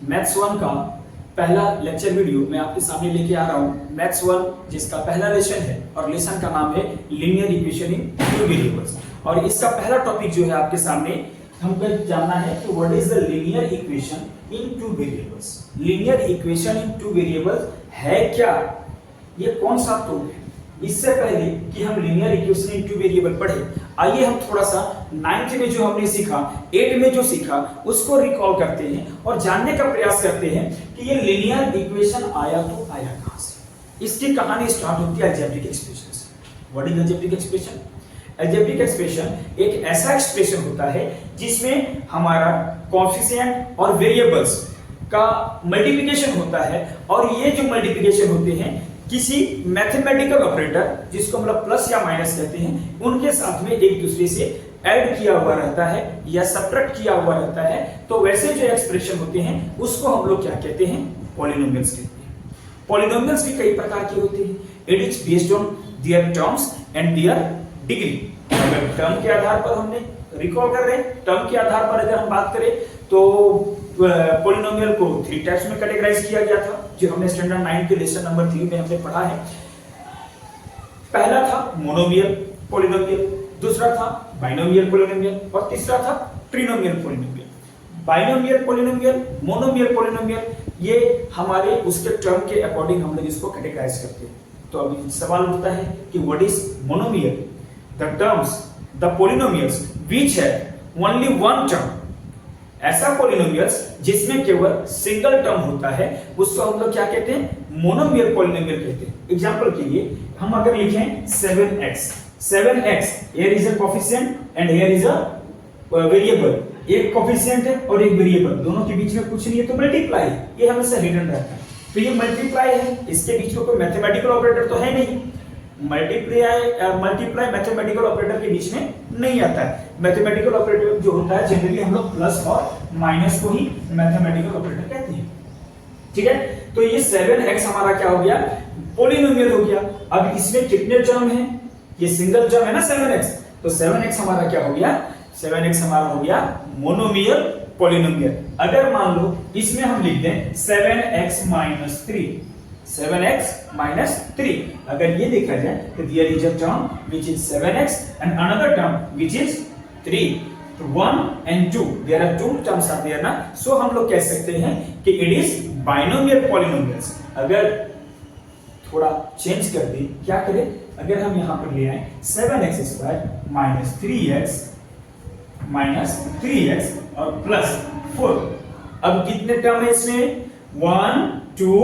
Maths 1 का पहला lecture video मैं आपके सामने लेके आ रहा हूँ। मैथ्स 1 जिसका पहला लेसन है और लेसन का नाम है linear equation in two variables. और इसका पहला टॉपिक जो है आपके सामने हमको जानना है कि what is the linear equation in two variables. Linear equation in two variables है क्या, ये कौन सा टॉपिक है। इससे पहले कि हम linear equation in two variable पढ़े, आइए हम थोड़ा सा 9th में जो हमने सीखा, 8 में जो सीखा उसको रिकॉल करते हैं और जानने का प्रयास करते हैं कि ये लीनियर इक्वेशन आया तो आया कहां से। इसकी कहानी स्टार्ट होती है अलजेब्रिक एक्सप्रेशन से। What is algebraic expression? Algebraic expression एक ऐसा एक्सप्रेशन होता है जिसमें हमारा कोएफिशिएंट और वेरिएबल्स का मल्टीप्लिकेशन होता है, और ये जो मल्टीप्लिकेशन होते हैं किसी मैथमेटिकल ऑपरेटर जिसको हम लोग प्लस या माइनस कहते हैं उनके साथ में एक दूसरे से ऐड किया हुआ रहता है या सब्ट्रैक्ट किया हुआ रहता है। तो वैसे जो एक्सप्रेशन होते हैं उसको हम लोग क्या कहते हैं? पॉलिनोमियल्स कहते हैं। पॉलिनोमियल्स भी कई प्रकार के होते हैं। It is based on their terms and there degree. अगर टर्म के आधार पर हमने रिकॉल कर रहे हैं, टर्म के आधार पर अगर हम बात करें तो पॉलिनोमियल को 3 टाइप्स में कैटेगराइज किया गया था, जो हमने स्टैंडर्ड 9 के लेसन नंबर 3 में हमने पढ़ा है। पहला था मोनोमियल पॉलिनोमियल, दूसरा था बाइनोमियल पॉलिनोमियल और तीसरा था trinomial polynomial. Binomial polynomial, monomial polynomial, ये हमारे उसके टर्म के अकॉर्डिंग हम लोग इसको कैटेगराइज करते हैं। तो अभी सवाल उठता है कि what is monomial? The terms the polynomials which have only one term. ऐसा पॉलिनोमियल्स जिसमें केवल सिंगल टर्म होता है उसको हम लोग क्या कहते हैं? मोनोमियल पॉलिनोमियल कहते हैं। एग्जांपल के लिए हम अगर लिखें 7x, here is a coefficient and here is a variable। एक कोफिशिएंट है और एक वेरिएबल, दोनों के बीच में कुछ नहीं है तो मल्टीप्लाई, ये हमेशा हिडन रहता है। तो ये मल्टीप्लाई है, इसके बीच में कोई मैथमेटिकल ऑपरेटर तो है नहीं। मल्टीप्लाई मैथमेटिकल ऑपरेटर के बीच में नहीं आता है। मैथमेटिकल ऑपरेटर जो होता है जनरली हम लोग प्लस और माइनस को ही मैथमेटिकल ऑपरेटर कहते हैं। ठीक है, तो ये 7x हमारा क्या हो गया? पॉलिनोमियल हो गया। अब इसमें कितने टर्म हैं? ये सिंगल टर्म है ना 7x, तो 7x हमारा क्या हो गया? 7x हमारा हो गया मोनोमियल पॉलिनोमियल। अगर मान लो इसमें हम लिख दें 7x - 3, 7x - 3, अगर ये देखा जाए तो there is a term which is 7x and another term which is 3, तो 1 and 2, there are two terms are there ना, so हम लोग कह सकते हैं कि it is binomial polynomials। अगर थोड़ा चेंज कर दे, क्या करें? अगर हम यहां पर ले आए 7x² - 3x और प्लस 4, अब कितने टर्म है इसमें? 1 2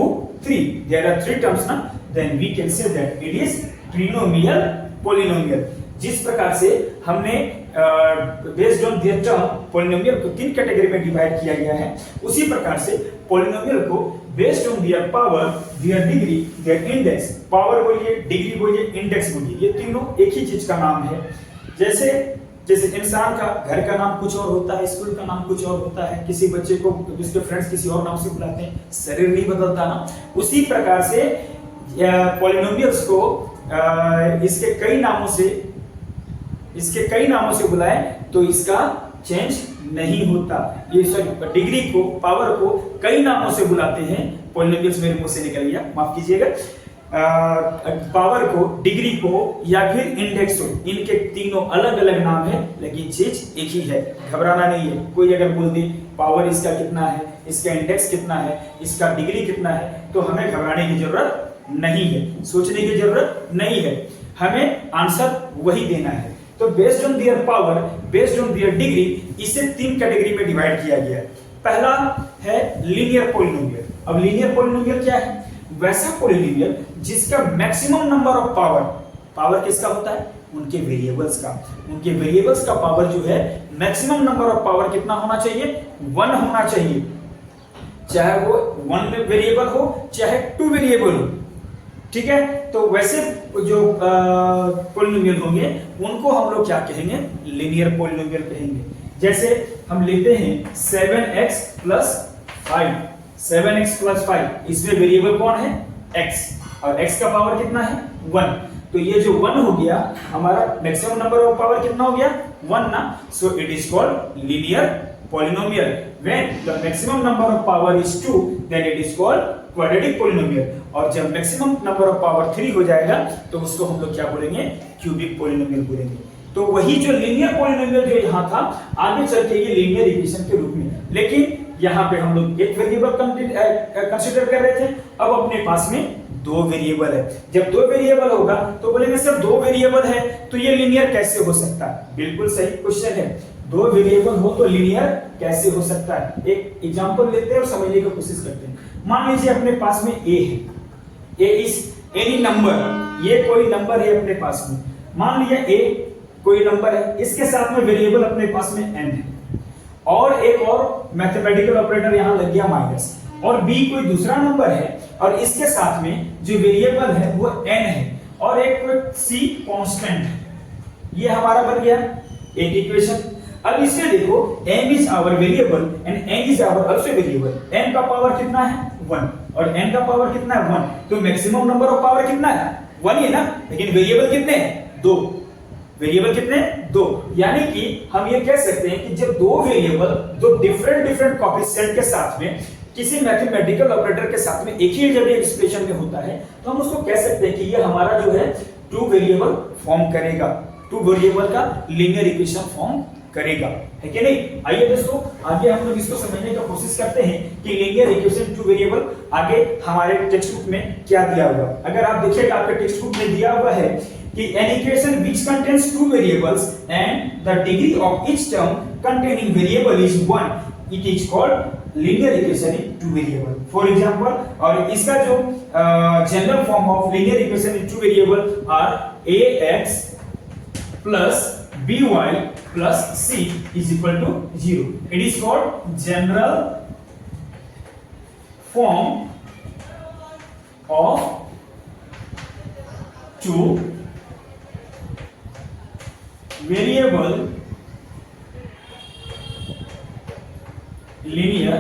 3, there are 3 terms ना, then we can say that it is trinomial polynomial। जिस प्रकार से हमने based on there term polynomial को 3 कैटेगरी में डिवाइड किया गया है, उसी प्रकार से पॉलिनोमियल को based on their power, their degree, their index, power बोलिए, डिग्री बोलिए, इंडेक्स बोलिए, ये तीनों एक ही चीज का नाम है। जैसे इंसान का घर का नाम कुछ और होता है, स्कूल का नाम कुछ और होता है, किसी बच्चे को उसके फ्रेंड्स किसी और नाम से बुलाते हैं, शरीर नहीं बदलता ना, उसी प्रकार से पॉलिनोमियल्स को इसके कई नामों से बुलाएं तो इसका चेंज नहीं होता। ये सॉरी, डिग्री को, पावर को कई नामों से बुलाते हैं पॉलिनोमियल्स, मेरे मुंह से निकल गया, माफ कीजिएगा। पावर को, डिग्री को या फिर इंडेक्स को, इनके तीनों अलग अलग नाम है लेकिन चीज एक ही है। घबराना नहीं है। कोई अगर बोल दे पावर इसका कितना है, इसका इंडेक्स कितना है, इसका डिग्री कितना है, तो हमें घबराने की जरूरत नहीं है, सोचने की जरूरत नहीं है, हमें आंसर वही देना है। तो based on their power, based on there degree, इसे 3 कैटेगरी में डिवाइड किया गया है। पहला है लीनियर पॉलिनोमियल। अब लीनियर पॉलिनोमियल क्या है? वैसा पॉलिनोमियल जिसका मैक्सिमम नंबर ऑफ पावर किसका होता है? उनके वेरिएबल्स का। उनके वेरिएबल्स का पावर जो है, मैक्सिमम नंबर ऑफ पावर कितना होना चाहिए? 1 होना चाहिए। चाहे वो 1 वेरिएबल हो चाहे 2 वेरिएबल हो। ठीक है, तो वैसे जो पॉलिनोमियल होंगे उनको हम लोग क्या कहेंगे? लीनियर पॉलिनोमियल कहेंगे। जैसे हम लेते हैं 7x + 5, 7x + 5, इसमें वेरिएबल कौन है? x, और x का पावर कितना है? 1। तो ये जो 1 हो गया हमारा मैक्सिमम नंबर ऑफ पावर कितना हो गया? 1 ना, so it is called linear polynomial. When the maximum number of power is 2 then it is called quadratic polynomial, और जब मैक्सिमम नंबर ऑफ पावर 3 हो जाएगा तो उसको हम लोग क्या बोलेंगे, क्यूबिक पॉलिनोमियल बोलेंगे। तो वही जो लीनियर पॉलिनोमियल जो यहाँ था, आगे चल के ये लीनियर इक्वेशन के रूप में, लेकिन यहाँ पे हम लोग एक वेरिएबल कंसीडर कर रहे थे, अब अपने पास में दो वेरिएबल है। जब दो वेरिएबल होगा तो बोलेंगे सर दो वेरिएबल है तो ये लीनियर कैसे हो सकता है? बिल्कुल सही क्वेश्चन है, दो वेरिएबल हो तो लीनियर कैसे हो सकता है? एक एग्जांपल लेते हैं और समझने की कोशिश करते हैं। मान लीजिए अपने पास में a है, a इज एनी नंबर, ये कोई नंबर है अपने पास में, मान लिया a कोई नंबर है, इसके साथ में वेरिएबल अपने पास में n है, और एक और मैथमेटिकल ऑपरेटर यहां लग गया माइनस, और b कोई दूसरा नंबर है और इसके साथ में जो वेरिएबल है वो n है, और एक c कांस्टेंट है। ये हमारा बन गया एक इक्वेशन। अब इसमें देखो m is our variable and n is our also variable. n का पावर कितना है 1 और n का पावर कितना है 1, तो मैक्सिमम नंबर ऑफ पावर कितना है 1 ही है ना, लेकिन वेरिएबल कितने हैं 2, वेरिएबल कितने 2, यानी कि हम ये कह सकते हैं कि जब दो वेरिएबल दो डिफरेंट कोएफिशिएंट के साथ में किसी मैथमेटिकल ऑपरेटर के साथ में एक ही जब एक्सप्रेशन में होता है तो हम उसको कह सकते हैं कि ये हमारा जो है टू वेरिएबल फॉर्म करेगा, टू वेरिएबल का लीनियर इक्वेशन फॉर्म करेगा, है कि नहीं? आइए दोस्तों आगे हम लोग इसको समझने की कोशिश करते हैं कि लीनियर इक्वेशन टू वेरिएबल आगे हमारे टेक्स्ट बुक में क्या दिया हुआ। अगर आप देखिएगा आपके टेक्स्ट बुक में दिया हुआ है कि an equation which contains two variables and the degree of each term containing variable is 1, it is called linear equation in two variable. For example, और इसका जो general form of linear equation in two variable are ax plus by plus c is equal to 0. It is called general form of two variable linear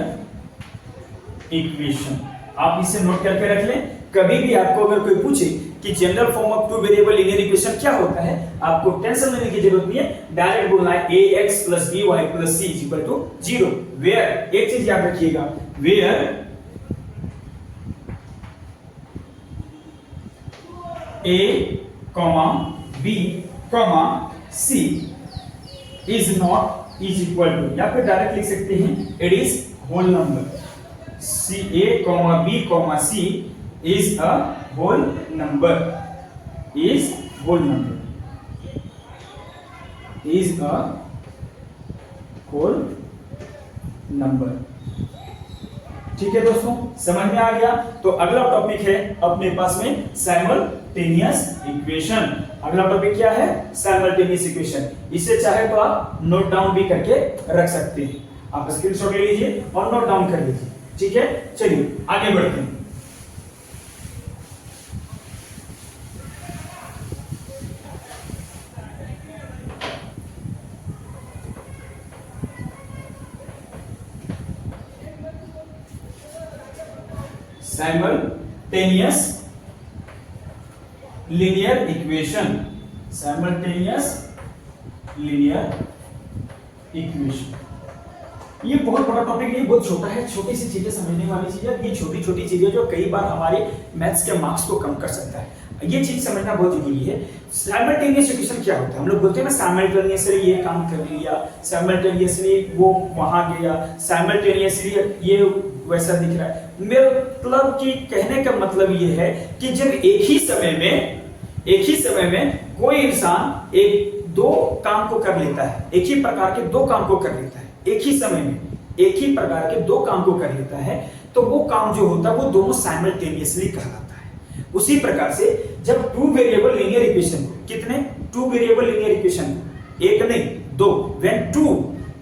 equation. आप इसे note करके रख लें, कभी भी आपको अगर कोई पूछे कि general form of two variable linear equation क्या होता है, आपको टेंशन लेने की जरूरत नहीं है, डायरेक्ट बोलना है ax plus by plus c is equal to 0, where एक चीज याद रखिएगा, where a, b, c is not is equal to, या फिर डायरेक्ट लिख सकते हैं it is whole number, c a, b, c is a whole number, is whole number, is a whole number। ठीक है दोस्तों, समझ में आ गया? तो अगला टॉपिक है अपने पास में साइमल्टेनियस इक्वेशन। अगला टॉपिक क्या है? Simultaneous equation. इसे चाहे तो आप नोट डाउन भी करके रख सकते हैं, आप स्क्रीनशॉट ले लीजिए और नोट डाउन कर लीजिए। ठीक है, चलिए आगे बढ़ते हैं। Simultaneous linear equation, simultaneous linear equation. ये बहुत बड़ा टॉपिक नहीं, बहुत छोटा है, छोटी सी चीजें समझने वाली चीजें, ये छोटी छोटी चीजें जो कई बार हमारे मैथ्स के मार्क्स को कम कर सकता है, ये चीज समझना बहुत जरूरी है। साइमल्टेनियस इक्वेशन क्या होता है? हम लोग बोलते हैं ना साइमल्टेनियसली ये काम कर लिया, साइमल्टेनियसली वो वहां गया, साइमल्टेनियसली ये वैसा दिख रहा है। मेरा मतलब कि कहने का मतलब ये है कि जब एक ही समय में कोई इंसान एक दो काम को कर लेता है, एक ही प्रकार के दो काम को कर लेता है, एक ही समय में एक ही प्रकार के दो काम को कर लेता है, तो वो काम जो होता है वो दोनों साइमल्टेनियसली कहलाता है। उसी प्रकार से जब टू वेरिएबल लीनियर इक्वेशन, कितने टू वेरिएबल लीनियर इक्वेशन, एक नहीं दो, when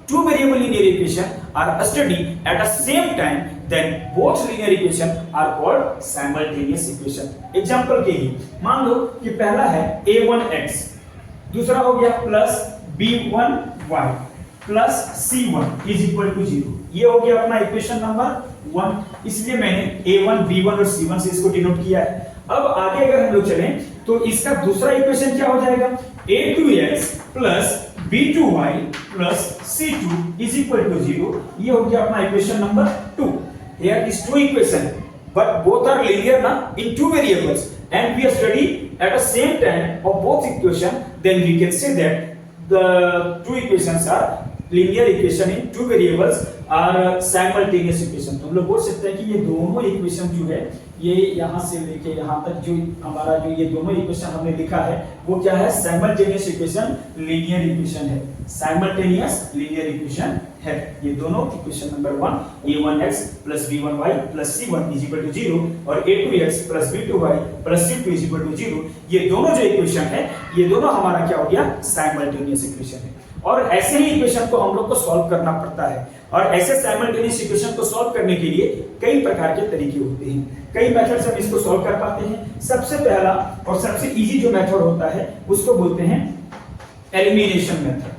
two variable linear equation are studied at the same time then both linear equation are called simultaneous equation। Example के लिए मान लो कि पहला है a1x, दूसरा हो गया plus b1y plus c1 is equal to 0। ये हो गया अपना इक्वेशन नंबर 1, इसलिए मैंने a1 b1 और c1 से इसको डिनोट किया है। अब आगे अगर हम लोग चलें तो इसका दूसरा इक्वेशन क्या हो जाएगा, a2x plus b2y plus C2 is equal to 0. ये हो गया अपना equation number 2. Here is two equation, but both are linear na in two variables, and we are study at the same time of both equation. Then we can say that the two equations are linear equation in two variables are simultaneous equation. तो हम लोग बोल सकते हैं कि ये दोनों equation जो है ये यहाँ से लेके यहाँ तक जो हमारा जो ये दोनों इक्वेशन हमने लिखा है वो क्या है, साइमल्टेनियस इक्वेशन, लीनियर इक्वेशन है, साइमल्टेनियस लीनियर इक्वेशन है। ये दोनों equation number 1 a1x plus b1y plus c1 is equal to 0 और a2x plus b2y plus c2 is equal to 0, ये दोनों जो इक्वेशन है ये दोनों हमारा क्या हो गया, साइमल्टेनियस इक्वेशन है। और ऐसे ही इक्वेशन को हम लोग को सॉल्व करना पड़ता है, और ऐसे साइमल्टेनियस इक्वेशन को सॉल्व करने के लिए कई प्रकार के तरीके होते हैं, कई मेथड से हम इसको सॉल्व कर पाते हैं। सबसे पहला और सबसे इजी जो मेथड होता है उसको बोलते हैं एलिमिनेशन मेथड,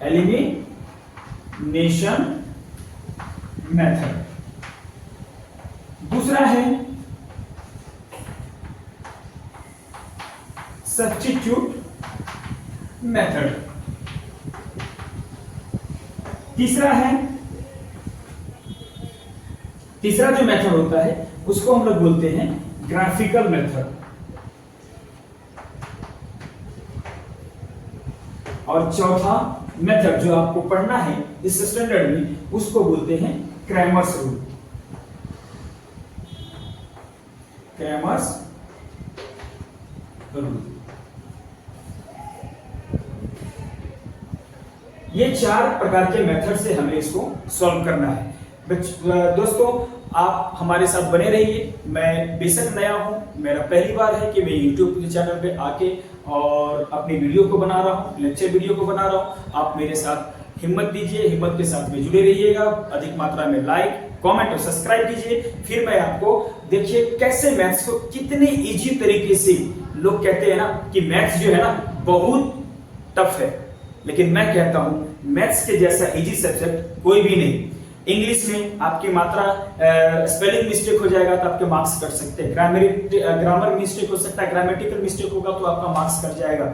एलिमिनेशन मेथड। दूसरा है सब्स्टिट्यूट मेथड। तीसरा जो मेथड होता है उसको हम लोग बोलते हैं ग्राफिकल मेथड, और चौथा मेथड जो आपको पढ़ना है इस स्टैंडर्ड में उसको बोलते हैं क्रैमर्स रूल, क्रैमर्स रूल। ये चार प्रकार के मेथड से हमें इसको सॉल्व करना है। दोस्तों आप हमारे साथ बने रहिए। मैं बेशक नया हूं, मेरा पहली बार है कि मैं YouTube के चैनल पे आके और अपनी वीडियो को बना रहा हूं, लेक्चर वीडियो को बना रहा हूं। आप मेरे साथ हिम्मत दीजिए, हिम्मत के साथ में जुड़े रहिएगा, अधिक मात्रा में लाइक, कमेंट और सब्सक्राइब कीजिए। फिर मैं आपको देखिए कैसे मैथ्स को कितने इजी तरीके से, लोग कहते हैं ना कि मैथ्स जो है ना बहुत टफ है, लेकिन मैं कहता हूं मैथ्स के जैसा इजी सब्जेक्ट कोई भी नहीं। इंग्लिश में आपकी मात्रा स्पेलिंग मिस्टेक हो जाएगा तो आपके मार्क्स कट सकते हैं, ग्रामर मिस्टेक हो सकता है, ग्रामेटिकल मिस्टेक होगा तो आपका मार्क्स कट जाएगा,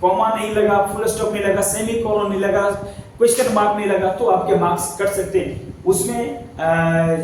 कॉमा नहीं लगा, फुल स्टॉप नहीं लगा, सेमी कोलन नहीं लगा, क्वेश्चन मार्क नहीं लगा तो आपके मार्क्स कट सकते हैं। उसमें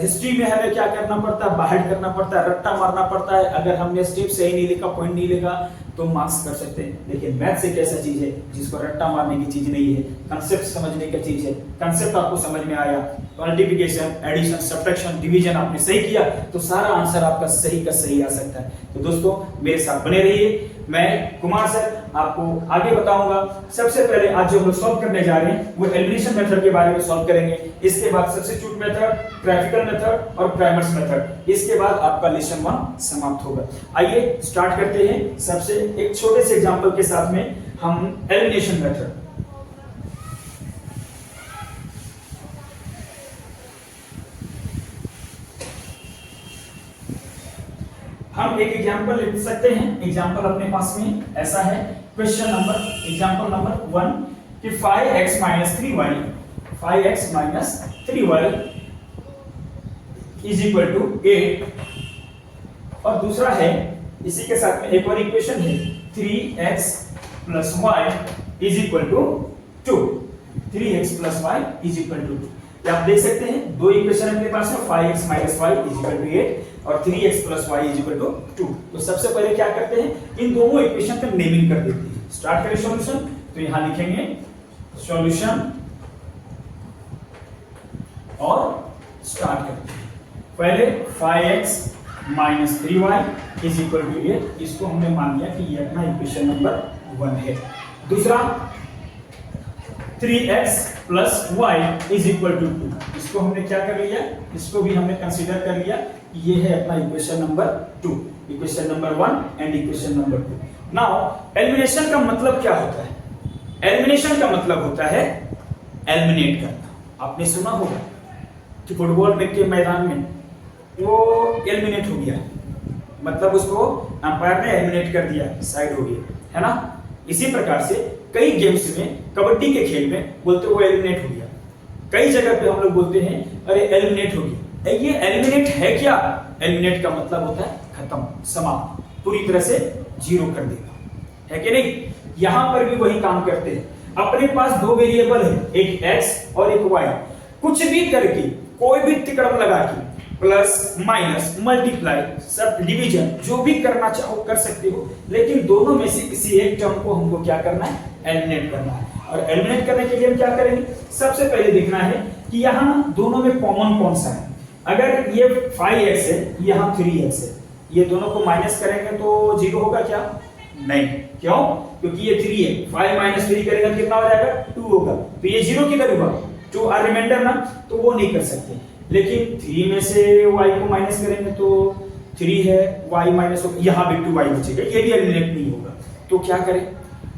हिस्ट्री में हमें क्या करना पड़ता है, बाहर करना पड़ता है, रट्टा मारना पड़ता है। अगर हमने स्टेप सही नहीं लिखा, पॉइंट नहीं लिखा तो मार्क्स कर सकते हैं। लेकिन मैथ्स एक ऐसा चीज है जिसको रट्टा मारने की चीज नहीं है, कंसेप्ट समझने की चीज है। कंसेप्ट आपको समझ में आया, मल्टीप्लिकेशन, एडिशन, सब्ट्रैक्शन, डिवीजन आपने सही किया तो सारा आंसर आपका सही का सही आ सकता है। तो दोस्तों मेरे साथ बने रहिए, मैं कुमार सर आपको आगे बताऊंगा। सबसे पहले आज जो हम लोग सॉल्व करने जा रहे हैं वो एलिमिनेशन मेथड के बारे में सॉल्व करेंगे। इसके बाद सब्स्टिट्यूट मेथड, ग्राफिकल मेथड और क्रैमर्स मेथड। इसके बाद आपका लेसन 1 समाप्त होगा। आइए स्टार्ट करते हैं। सबसे एक छोटे से एग्जांपल के साथ में हम एलिमिनेशन मेथड। हम एक एग्जांपल लिख सकते हैं। एग्जांपल अपने पास में ऐसा है, क्वेश्चन नंबर एग्जांपल नंबर 1 कि 5x - 3y, 5x - 3y is equal to 8। और दूसरा है इसी के साथ में एक और इक्वेशन है 3x + y is equal to 2, 3x + y is equal to 2। आप देख सकते हैं दो इक्वेशन अपने पास में, 5x - y is equal to 8 और 3x + y is equal to 2। तो सबसे पहले क्या करते हैं, इन दोनों इक्वेशन का नेमिंग कर देते हैं। स्टार्ट करें सॉल्यूशन। तो यहां लिखेंगे सॉल्यूशन और स्टार्ट करते हैं। पहले 5x - 3y is equal to 8, इसको हमने मान लिया कि ये अपना इक्वेशन नंबर 1 है। दूसरा 3x + y is equal to 2, इसको हमने क्या कर लिया, इसको भी हमने कंसीडर कर लिया। ये है अपना equation number 2, equation number 1 and equation number 2। Now elimination का मतलब क्या होता है? एलिमिनेशन का मतलब होता है एलिमिनेट करना। आपने सुना होगा कि फुटबॉल में के मैदान में वो एलिमिनेट हो गया, मतलब उसको अंपायर ने एलिमिनेट कर दिया, साइड हो गया, है ना। इसी प्रकार से कई गेम्स में, कबड्डी के खेल में बोलते वो एलिमिनेट हो गया। कई जगह पे हम लोग बोलते हैं अरे एलिमिनेट हो गया। ये एलिमिनेट है क्या? एलिमिनेट का मतलब होता है खत्म, समाप्त, पूरी तरह से जीरो कर देगा, है कि नहीं। यहां पर भी वही काम करते हैं। अपने पास दो वेरिएबल है, एक x और एक y। कुछ भी करके कोई भी तिकड़म लगा के plus minus multiply sub division जो भी करना चाहो कर सकते हो, लेकिन दोनों में से किसी एक टर्म को हमको क्या करना है, एलिमिनेट करना है। और एलिमिनेट करने के लिए हम क्या करेंगे, सबसे पहले देखना है कि यहाँ दोनों में कॉमन कौन सा है। अगर ये 5x है, यहाँ 3x है, ये दोनों को माइनस करेंगे तो 0 होगा क्या? नहीं। क्यों? क्योंकि ये 3 है, 5 माइनस 3 करेंगे कितना हो जाएगा? 2 होगा। तो ये 0 किधर हुआ? जो आर रिमाइंडर ना, तो वो नहीं कर सकते। लेकिन 3 में से y को माइनस करेंगे तो 3 है, y माइनस होगा, यहाँ भी 2y बचेगा, ये भी एलिमिनेट नहीं होगा। तो क्या करें,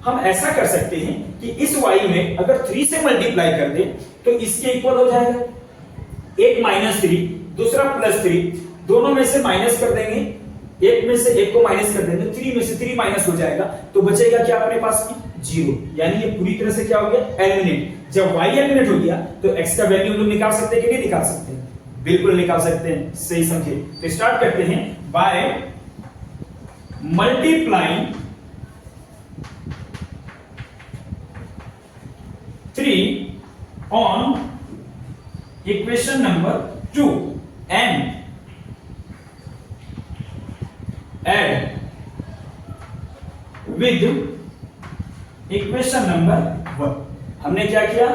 हम ऐसा कर सकते हैं कि इस y में अगर 3 से मल्टीप्लाई कर दें तो इसके इक्वल हो जाएगा, एक माइनस 3 दूसरा प्लस 3, दोनों में से माइनस कर देंगे, एक में से एक को माइनस कर देंगे, 3 में से 3 माइनस हो जाएगा, तो बचेगा क्या अपने पास में? 0। यानी ये पूरी तरह से क्या हो गया? एलिमिनेट। जब y एलिमिनेट हो गया तो x का वैल्यू हम निकाल सकते हैं कि नहीं निकाल सकते? बिल्कुल निकाल सकते हैं। सही समझे। तो स्टार्ट करते हैं by multiplying 3 on equation number 2 and add with equation number 1। हमने क्या किया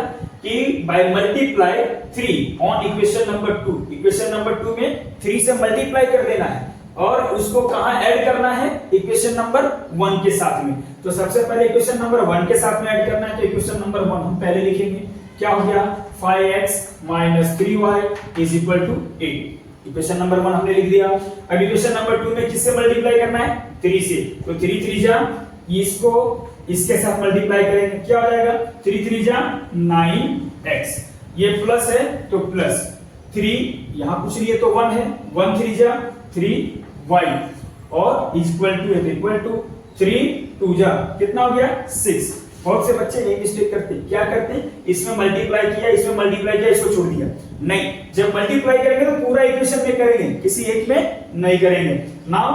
कि by multiply 3 on equation number 2, equation number 2 में 3 से मल्टीप्लाई कर देना है और उसको कहां ऐड करना है? इक्वेशन नंबर 1 के साथ में। तो सबसे पहले इक्वेशन नंबर 1 के साथ में ऐड करना है, तो इक्वेशन नंबर 1 हम पहले लिखेंगे। क्या हो गया? 5x - 3y = 8। इक्वेशन नंबर 1 हमने लिख दिया। अब इक्वेशन नंबर 2 में किससे मल्टीप्लाई करना है? 3 से। तो 3 3 जा, इसको इसके साथ मल्टीप्लाई करेंगे, क्या हो जाएगा? 3 3 जा 9x। ये प्लस है तो प्लस 3, यहां पूछ रही है तो 1 है, 1 3 जा 3y और इक्वल टू 3 2 जा कितना हो गया? 6। बहुत से बच्चे ये मिस्टेक करते हैं, क्या करते हैं, इसमें मल्टीप्लाई किया, इसमें मल्टीप्लाई किया, इसको छोड़ दिया। नहीं, जब मल्टीप्लाई करेंगे तो पूरा इक्वेशन में करेंगे, किसी एक में नहीं करेंगे। नाउ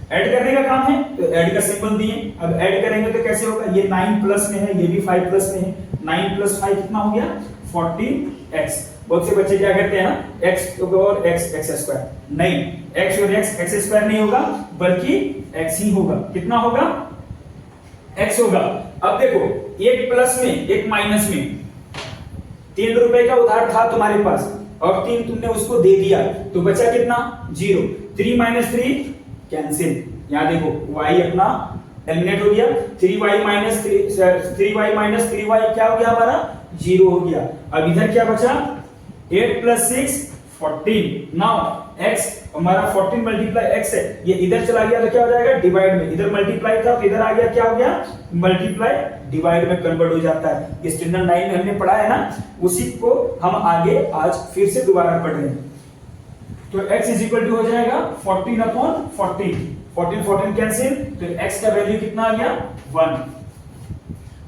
ऐड करने का काम है तो ऐड का सिंबल दिए। अब ऐड करेंगे तो कैसे होगा? ये 9 प्लस में है, ये भी 5 प्लस में है, 9 + 5 कितना हो गया? 14x। बहुत से बच्चे क्या करते हैं ना, x और x² नहीं, x और x² नहीं होगा, बल्कि x ही होगा। कितना होगा? x होगा। अब देखो, एक प्लस में एक माइनस में, 3 रुपए का उधार था तुम्हारे पास और 3 तुमने उसको दे दिया, तो बचा कितना? 0। 3 - 3 कैंसिल। यहां देखो y अपना एलिमिनेट हो गया, 3y - 3y क्या हो गया हमारा? 0 हो गया। अब इधर क्या बचा? 8 + 6 14। नाउ x हमारा 14 × x है, ये इधर चला गया तो क्या हो जाएगा? डिवाइड में। इधर मल्टीप्लाई था तो इधर आ गया, क्या हो गया? मल्टीप्लाई डिवाइड में कन्वर्ट हो जाता है। ये स्टैंडर्ड 9 में हमने पढ़ा है ना, उसी को हम आगे आज फिर से दोबारा पढ़ रहे हैं। तो x = हो जाएगा 14/14, 14 कैंसिल, तो x का वैल्यू कितना आ गया? 1।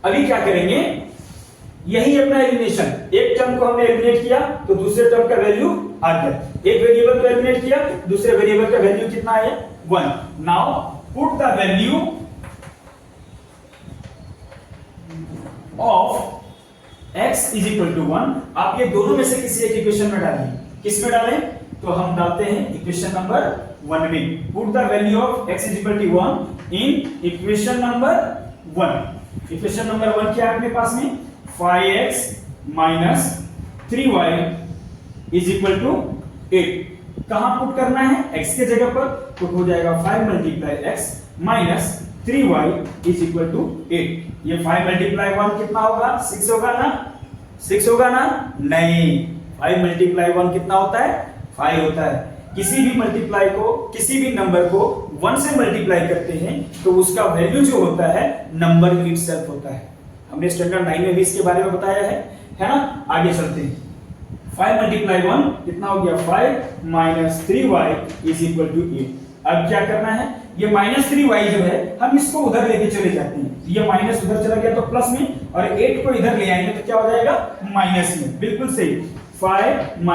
अभी क्या करेंगे, यही अपना एलिमिनेशन, एक टर्म को हमने एलिमिनेट किया तो दूसरे टर्म का वैल्यू आ गया, एक वेरिएबल को एलिमिनेट किया, दूसरे वेरिएबल का वैल्यू कितना आया? 1। Now put the value of x = 1। आप ये दोनों में से किसी एक इक्वेशन में डालिए। किस में डालें? तो हम डालते हैं इक्वेशन नंबर 1 में। Put the value of x = 1 in equation number 1। Equation number 1 क्या है अपने पास में? 5x - 3y = 8। कहां पुट करना है? x के जगह पर, तो हो जाएगा 5 × x - 3y = 8। ये 5 × 1 कितना होगा? 6 होगा ना? 6 होगा ना? नहीं, 5 × 1 कितना होता है? 5 होता है। किसी भी मल्टीप्लाई को, किसी भी नंबर को 1 से मल्टीप्लाई करते हैं तो उसका वैल्यू जो होता है नंबर इटसेल्फ होता है। हमने स्टैंडर्ड 9 में भी इसके बारे में बताया है ना? आगे चलते हैं। 5 × 1 कितना हो गया? 5 - 3y = 8। अब क्या करना है? ये -3y जो है हम इसको उधर लेके चले जाते हैं, ये माइनस उधर चला गया तो प्लस में, और 8 को इधर ले आएंगे तो क्या हो जाएगा? माइनस में। बिल्कुल सही। 5 -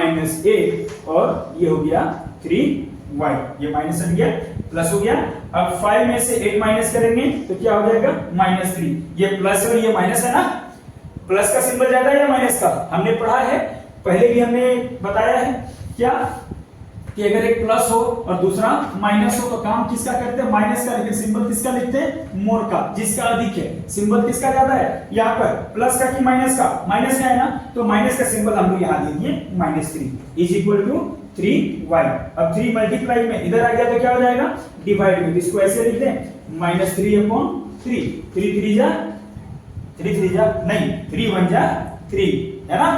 8 और ये हो गया 3 वाई, ये माइनस हट गया, प्लस हो गया। अब 5 में से 8 माइनस करेंगे तो क्या हो जाएगा -3। ये प्लस और ये माइनस है ना, प्लस का सिंबल ज्यादा है या माइनस का, हमने पढ़ा है पहले भी, हमने बताया है क्या कि अगर एक प्लस हो और दूसरा माइनस हो तो काम किसका करते हैं, माइनस का, लेकिन सिंबल किसका लिखते हैं, मोर का, जिसका अधिक है। सिंबल किसका ज्यादा है यहाँ पर, प्लस का कि माइनस का, माइनस का है ना, तो माइनस का सिंबल हम लोग यहाँ दे दिए -3 इज इक्वल टू 3y। अब 3 मल्टीप्लाई में इधर आ गया तो क्या हो जाएगा, डिवाइड में, इसको ऐसे लिखते हैं -3/3, 3 3 जा नहीं 3 1 जा 3 है ना,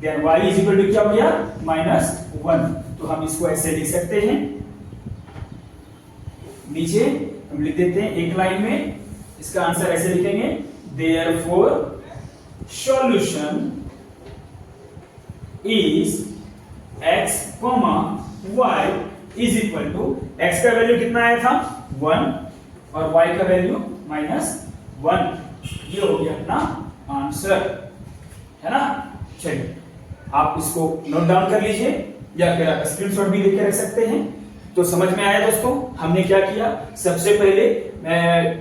then y is equal to क्या हो गया -1। तो हम इसको ऐसे लिख सकते हैं, नीचे हम लिख देते हैं एक लाइन में, इसका आंसर ऐसे लिखेंगे, therefore solution is x, y is equal to, x का वैल्यू कितना आया था 1 और y का वैल्यू -1। ये हो गया अपना आंसर, है ना। चलिए आप इसको नोट डाउन कर लीजिए या फिर आप स्क्रीनशॉट भी लेके रख सकते हैं। तो समझ में आया दोस्तों, हमने क्या किया, सबसे पहले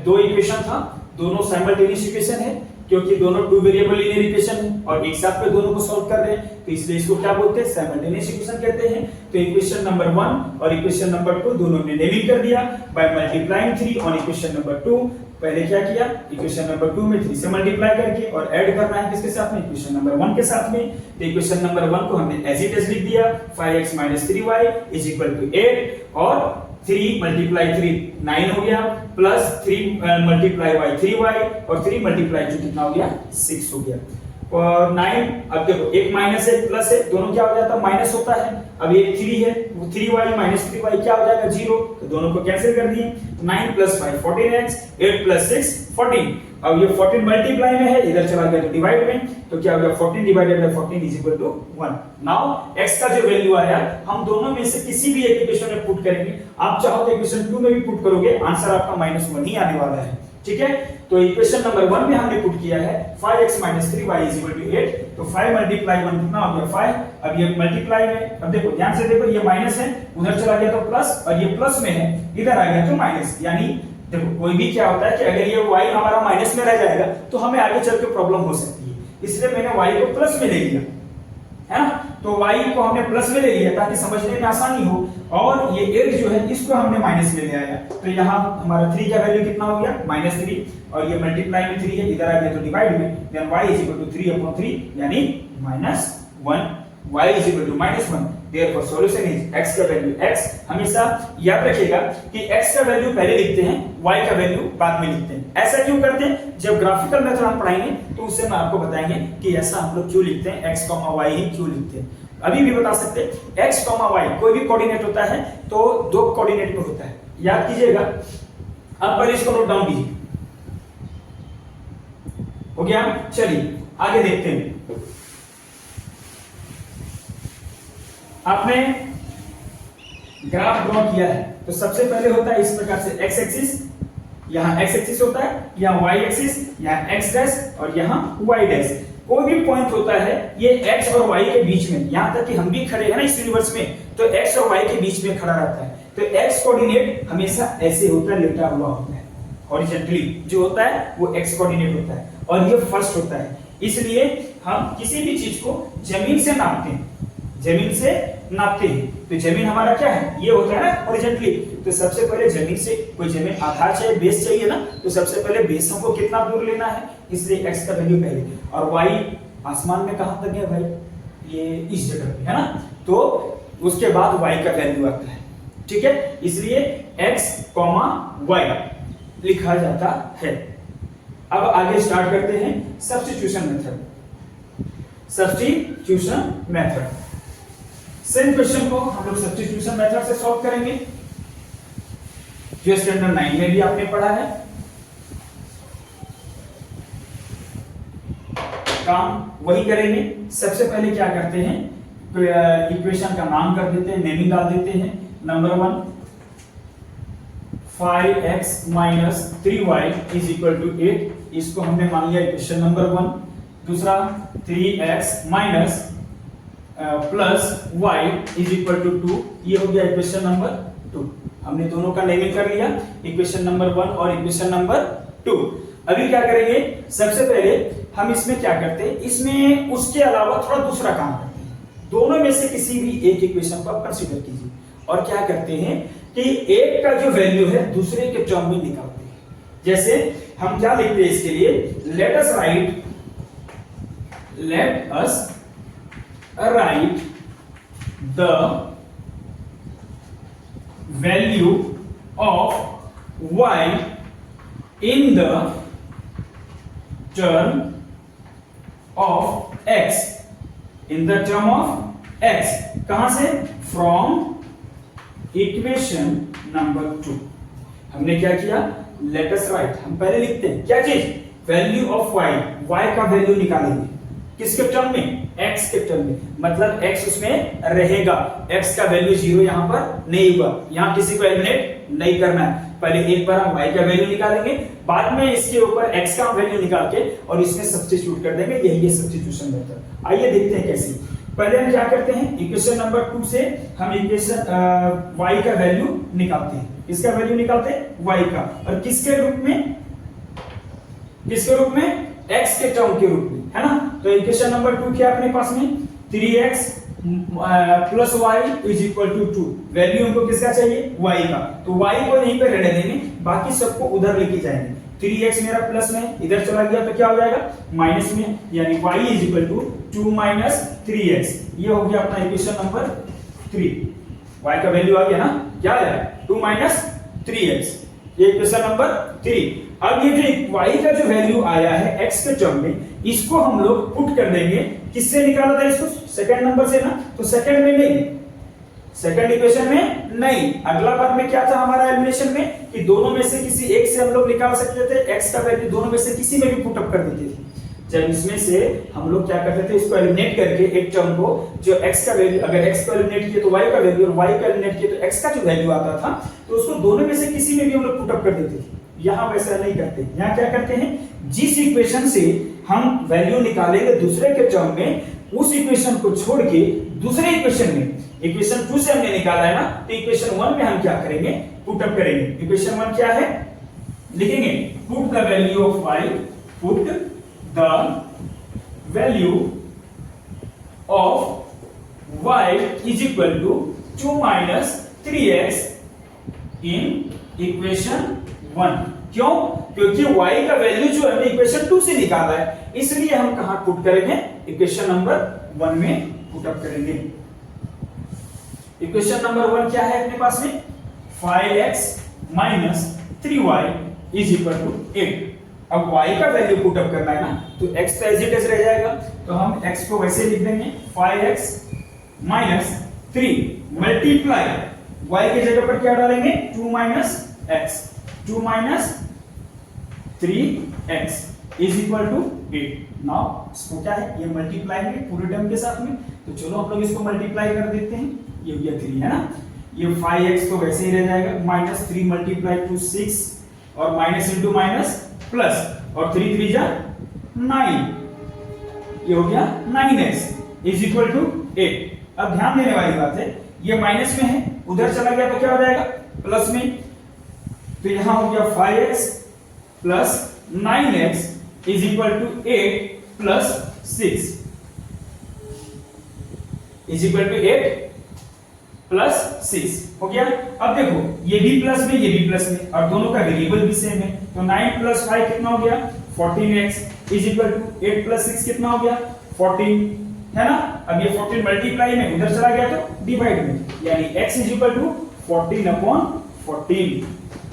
दो इक्वेशन था, दोनों साइमल्टेनियस इक्वेशन है, क्योंकि दोनों 2 वेरिएबल लीनियर इक्वेशन है और एक साथ पे दोनों को सॉल्व कर रहे हैं, तो इसलिए इसको क्या बोलते हैं, साइमल्टेनियस इक्वेशन कहते हैं। तो इक्वेशन नंबर 1 और इक्वेशन नंबर 2 दोनों ने नेमिंग कर दिया bye multiplying 3 on equation number 2। पहले क्या किया, इक्वेशन नंबर 2 में 3 से मल्टीप्लाई करके और ऐड करना है किसके साथ में, इक्वेशन नंबर 1 के साथ में। तो इक्वेशन नंबर 1 को हमने एज इट इज लिख दिया, 5x - 3y is equal to 8 और 3 × 3 9 हो गया, प्लस 3 × y 3y और 3 × 2 कितना हो गया 6 हो गया। और 9, अब देखो एक माइनस है प्लस है, दोनों क्या हो जाता है, माइनस होता है। अब ये 3 है, वो 3y - 3y क्या हो जाएगा 0, तो दोनों को कैंसिल कर दिए। 9 + 5 14x, 8 + 6 14। अब ये 14 मल्टीप्लाई में है, इधर चला गया तो डिवाइड में, तो क्या हो गया 14 divided by 14 is equal to 1। Now x का जो वैल्यू आया हम दोनों में से किसी भी एक इक्वेशन में पुट करेंगे, आप चाहो तो इक्वेशन 2 में भी पुट करोगे, आंसर आपका -1 ही आने वाला है, ठीक है। तो इक्वेशन नंबर 1 में हमने पुट किया है 5x - 3y = 8, तो 5 × 1 कितना हो गया 5। अब ये मल्टीप्लाई में, अब देखो ध्यान से देखो, ये माइनस है, उधर चला गया तो प्लस, और ये प्लस में है, इधर आ गया तो माइनस। यानी देखो कोई भी क्या होता है कि अगर ये y हमारा माइनस में रह जाएगा तो हमें आगे चल के प्रॉब्लम हो सकती है, इसलिए मैंने y को प्लस में ले लिया, है ना। तो y को हमने प्लस में ले लिया ताकि समझने में आसानी हो, और ये 8 जो है इसको हमने माइनस में ले आया, तो यहाँ हमारा 3 का वैल्यू कितना हो गया -3, और ये मल्टीप्लाई में 3 है, इधर आ गया तो डिवाइड में, देन y = 3/3 यानी -1, y = -1। Therefore solution is x का वैल्यू x, हमेशा याद रखिएगा कि x का वैल्यू पहले लिखते हैं, y का वैल्यू बाद में लिखते हैं। ऐसा क्यों करते हैं, जब ग्राफिकल मेथड हम पढ़ाएंगे तो उससे मैं आपको बताएंगे कि ऐसा हम लोग क्यों लिखते हैं, x, y ही क्यों लिखते हैं। अभी भी बता सकते हैं x, y कोई भी कोऑर्डिनेट होता है तो 2 कोऑर्डिनेट में होता है, याद कीजिएगा। अब पहले इसको नोट डाउन कीजिए, हो गया। चलिए आगे देखते हैं। आपने ग्राफ ड्रॉ किया है तो सबसे पहले होता है इस प्रकार से x एक्सिस, यहाँ x एक्सिस होता है, यहाँ y एक्सिस, यहाँ x डैश और यहाँ y डैश। कोई भी पॉइंट होता है ये x और y के बीच में, यहाँ तक कि हम भी खड़े हैं ना इस यूनिवर्स में, तो x और y के बीच में खड़ा रहता है। तो x कोऑर्डिनेट हमेशा ऐसे होता है, लेटा हुआ होता है, हॉरिजॉन्टली जो होता है वो x कोऑर्डिनेट होता है, और ये फर्स्ट होता है। इसलिए हम किसी भी चीज को जमीन से नापते हैं, जमीन से नापते हैं, तो जमीन हमारा क्या है, ये होता है ना हॉरिजॉन्टली। तो सबसे पहले जमीन से कोई जमीन आधार चाहिए, बेस चाहिए ना, तो सबसे पहले बेस हमको कितना दूर लेना है, इसलिए x का वैल्यू पहले, और y आसमान में कहां तक गया भाई, ये इस जगह पे है ना, तो उसके बाद y का वैल्यू आता है, ठीक है। इसलिए x, y लिखा जाता है। अब आगे स्टार्ट करते हैं substitution method. Substitution method, same question को हम लोग सब्स्टिट्यूशन मेथड से सॉल्व करेंगे, जो स्टैंडर्ड 9 में भी आपने पढ़ा है। काम वही करेंगे। सबसे पहले क्या करते हैं, इक्वेशन का नाम कर देते हैं, नेमिंग डाल देते हैं। नंबर 1 5x - 3y = 8, इसको हमने मान लिया इक्वेशन नंबर 1। दूसरा 3x - +y = 2, ये हो गया इक्वेशन नंबर 2। हमने दोनों का नेमिंग कर लिया, इक्वेशन नंबर 1 और इक्वेशन नंबर 2। अभी क्या करेंगे, सबसे पहले हम इसमें क्या करते हैं, इसमें उसके अलावा थोड़ा दूसरा काम करते हैं। दोनों में से किसी भी एक इक्वेशन को आप कंसीडर कीजिए और क्या करते हैं कि एक का जो वैल्यू है दूसरे के टर्म में निकालते हैं। जैसे हम क्या लिखते हैं इसके लिए, let us right the value of y in the term of x, in the term of x। कहां से, फ्रॉम इक्वेशन नंबर 2। हमने क्या किया, लेट अस राइट, हम पहले लिखते हैं क्या चीज, वैल्यू ऑफ y का वैल्यू निकालेंगे किसके टर्म में, x के टर्म में, मतलब x उसमें रहेगा, x का वैल्यू 0 यहां पर नहीं होगा, यहां किसी को एलिमिनेट नहीं करना है। पहले एक बार हम y का वैल्यू निकालेंगे, बाद में इसके ऊपर x का वैल्यू निकाल के और इसमें सब्स्टिट्यूट कर देंगे, यही है सब्स्टिट्यूशन मेथड। आइए देखते हैं कैसे। पहले हम क्या करते हैं, इक्वेशन नंबर 2 से हम इक्वेशन y का वैल्यू निकालते हैं। किसका वैल्यू निकालते हैं, y का, और किसके रूप में, x के टर्म के रूप में, है ना। तो इक्वेशन नंबर 2 क्या अपने पास में, 3x plus y is equal to 2। Value हमको किसका चाहिए, y का, तो y को यहीं पे रहने देंगे, बाकी सबको उधर लेके जाएंगे। 3x मेरा प्लस में इधर चला गया तो क्या हो जाएगा, माइनस में, यानी y is equal to 2 minus 3x। ये हो गया अपना इक्वेशन नंबर 3। y का वैल्यू आ गया ना, क्या है 2 माइनस 3x, ये इक्वेशन नंबर 3। अब ये जो y का जो वैल्यू आया है x के टर्म में, इसको हम लोग पुट कर देंगे, किससे निकाला था इसको, सेकंड नंबर से ना, तो सेकंड में नहीं, सेकंड इक्वेशन में नहीं, अगला बार में क्या था हमारा एलिमिनेशन में कि दोनों में से किसी एक से हम लोग निकाल सकते थे, x का वैल्यू दोनों में से किसी में भी पुट अप कर देते थे। जब इसमें से हम लोग क्या करते थे, इसको एलिमिनेट करके एक टर्म को, जो x का वैल्यू, अगर x को एलिमिनेट किए तो y का वैल्यू, और y को एलिमिनेट किए तो x का जो वैल्यू आता था, तो उसको दोनों में से किसी में भी हम लोग पुट अप कर देते थे। यहां वैसा नहीं करते, यहां क्या करते हैं, जिस इक्वेशन से हम वैल्यू निकालेंगे दूसरे के टर्म में, उस इक्वेशन को छोड़ के दूसरे इक्वेशन में, इक्वेशन 2 से हमने निकाला है ना, तो इक्वेशन 1 में हम क्या करेंगे, पुट अप करेंगे। इक्वेशन 1 क्या है, लिखेंगे put the value of y, put the value of y is equal to 2 minus 3x in equation 1। क्यों, क्योंकि y का वैल्यू जो हमने इक्वेशन 2 से निकाला है, इसलिए हम कहां पुट करेंगे, इक्वेशन नंबर 1 में पुट अप करेंगे। इक्वेशन नंबर 1 क्या है अपने पास में, 5x minus 3y is equal to 8। अब y का वैल्यू पुट अप करना है ना, तो x तो एज इट इज रह जाएगा, तो हम x को वैसे लिख देंगे 5x माइनस 3 मल्टीप्लाई y की जगह पर क्या डालेंगे, 2 minus x, 2 minus 3x is equal to 8। Now इसको क्या है, ये मल्टीप्लाई में पूरे टर्म के साथ में, तो चलो हम लोग इसको मल्टीप्लाई कर देते हैं, ये हो गया 3, है ना। ये 5x तो वैसे ही रह जाएगा, माइनस 3 मल्टीप्लाई टू 6, और माइनस इंटू माइनस प्लस, और 3 3 जा 9, ये हो गया 9x इज इक्वल टू 8। अब ध्यान देने वाली बात है, ये माइनस में है, उधर चला गया तो क्या हो जाएगा, प्लस में, तो यहां हो गया 5x plus 9x is equal to 8 plus 6 is equal to 8 plus 6 हो गया। अब देखो ये भी प्लस में, ये भी प्लस में, और दोनों का वेरिएबल भी सेम है, तो 9 प्लस 5 कितना हो गया, 14x is equal to 8 plus 6 कितना हो गया, 14, है ना। अब ये 14 मल्टीप्लाई में उधर चला गया तो डिवाइड में, यानी x is equal to 14 upon 14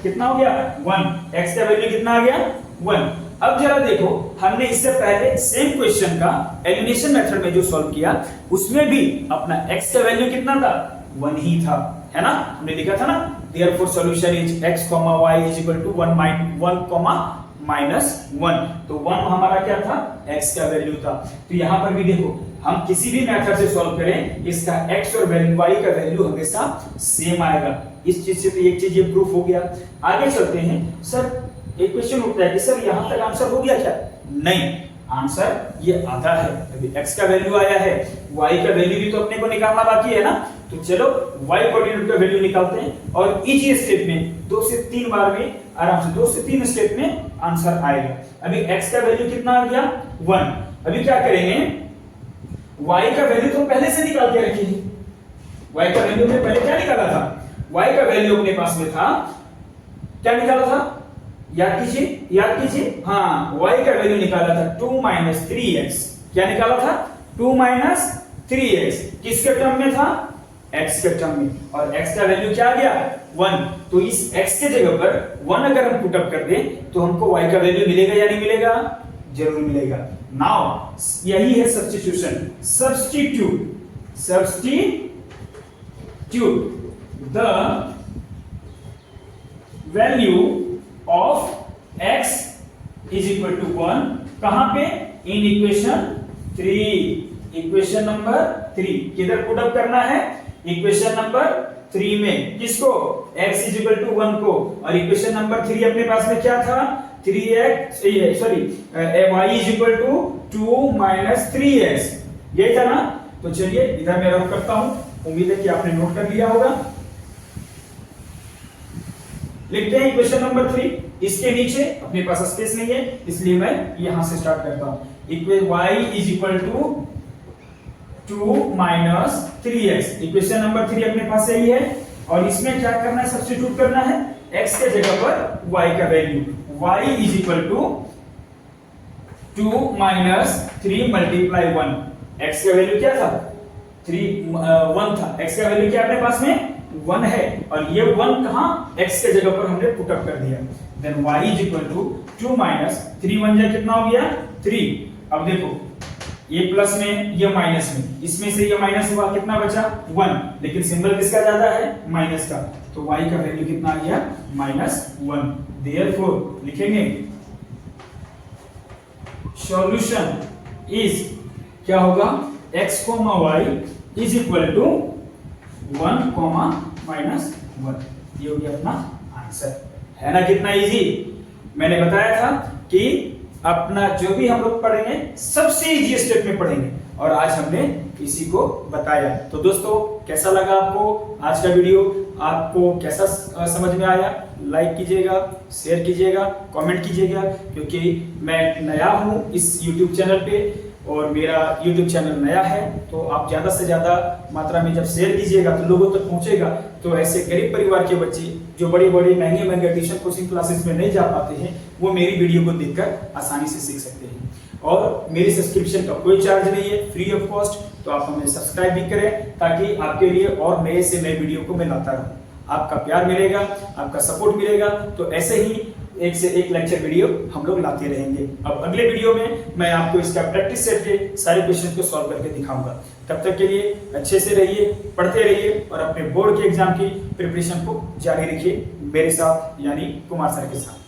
कितना हो गया, 1। x का वैल्यू कितना आ गया, 1। अब जरा देखो, हमने इससे पहले सेम क्वेश्चन का एलिमिनेशन मेथड में जो सॉल्व किया, उसमें भी अपना x का वैल्यू कितना था, 1 ही था, है ना। हमने लिखा था ना, therefore solution is x, y is equal to 1 minus 1, तो 1 हमारा क्या था, x का वैल्यू था। तो यहां पर भी देखो, हम किसी भी मेथड से सॉल्व करें, इसका x और y का वैल्यू हमेशा सेम आएगा। इस चीज से तो एक चीज ये प्रूफ हो गया। आगे चलते हैं। सर एक क्वेश्चन उठता है कि सर यहां तक आंसर हो गया क्या, नहीं, आंसर ये आधा है। अभी x का वैल्यू आया है, y का वैल्यू भी तो अपने को निकालना बाकी है ना। तो चलो y कोऑर्डिनेट का वैल्यू निकालते हैं और इजी स्टेप में 2 से 3 बार में आराम से 2 से 3 स्टेप में आंसर आएगा। अभी x का वैल्यू कितना आ गया 1। अभी क्या करेंगे y का वैल्यू तो पहले से निकाल के रखिए। y का वैल्यू में पहले क्या निकाला था, y का वैल्यू अपने पास में था, क्या निकाला था याद कीजिए हाँ y का वैल्यू निकाला था 2 - 3x। क्या निकाला था 2 - 3x किसके टर्म में था x के टर्म में, और x का वैल्यू क्या आ गया 1। तो इस x के जगह पर 1 अगर हम पुट अप कर दें तो हमको y का वैल्यू मिलेगा या नहीं मिलेगा, जरूर मिलेगा। नाउ यही है substitution, substitute the value of x is equal to 1 कहां पे, इन इक्वेशन 3, इक्वेशन नंबर 3 किधर पुट अप करना है, इक्वेशन नंबर 3 में किसको, x इज इक्वल टू 1 को, और इक्वेशन नंबर 3 अपने पास में क्या था 3x sorry y is equal to 2 - 3x, यही था ना। तो चलिए इधर मैं रफ करता हूं, उम्मीद है कि आपने नोट कर लिया होगा। लिखते हैं इक्वेशन नंबर 3, इसके नीचे अपने पास स्पेस नहीं है इसलिए मैं यहां से स्टार्ट करता हूं। y is equal to 2 - 3x, equation number 3 अपने पास सही है, और इसमें क्या करना है, सब्स्टिट्यूट करना है x के जगह पर y का value, y is equal to 2 - 3 × 1। x का वैल्यू क्या था 1 था, x का वैल्यू क्या अपने पास में 1 है, और ये 1 कहां x के जगह पर हमने पुट अप कर दिया। Then y is equal to 2 - 3 1 जा कितना हो गया 3। अब देखो ये प्लस में ये माइनस में, इसमें से ये माइनस हुआ कितना बचा 1, लेकिन सिंबल किसका ज्यादा है माइनस का, तो y का वैल्यू कितना आ गया -1। देयरफॉर लिखेंगे सॉल्यूशन इज क्या होगा x, y is equal to 1, -1। ये हो गया अपना आंसर, है ना कितना इजी। मैंने बताया था कि अपना जो भी हम लोग पढ़ेंगे सबसे इजी स्टेप में पढ़ेंगे, और आज हमने इसी को बताया। तो दोस्तों कैसा लगा आपको आज का वीडियो, आपको कैसा समझ में आया, लाइक कीजिएगा, शेयर कीजिएगा, कमेंट कीजिएगा, क्योंकि मैं नया हूं इस YouTube चैनल पे और मेरा YouTube चैनल नया है, तो आप ज्यादा से ज्यादा मात्रा में जब शेयर कीजिएगा तो लोगों तक पहुंचेगा, तो ऐसे गरीब परिवार के बच्चे जो बड़ी बड़ी महंगे ट्यूशन कोचिंग क्लासेस में नहीं जा पाते हैं, वो मेरी वीडियो को देखकर आसानी से सीख सकते हैं। और मेरी सब्सक्रिप्शन का कोई चार्ज नहीं है, फ्री ऑफ कॉस्ट, तो आप हमें सब्सक्राइब भी करें ताकि आपके लिए और नए से नए वीडियो को मैं लाता रहूं। आपका प्यार मिलेगा, आपका सपोर्ट मिलेगा, तो ऐसे ही एक से एक लेक्चर वीडियो हम लोग लाते रहेंगे। अब अगले वीडियो में मैं आपको इसका प्रैक्टिस सेट के सारे क्वेश्चन को सॉल्व करके दिखाऊंगा। तब तक के लिए अच्छे से रहिए, पढ़ते रहिए और अपने बोर्ड के एग्जाम की प्रिपरेशन को जारी रखिए मेरे साथ यानी कुमार सर के साथ।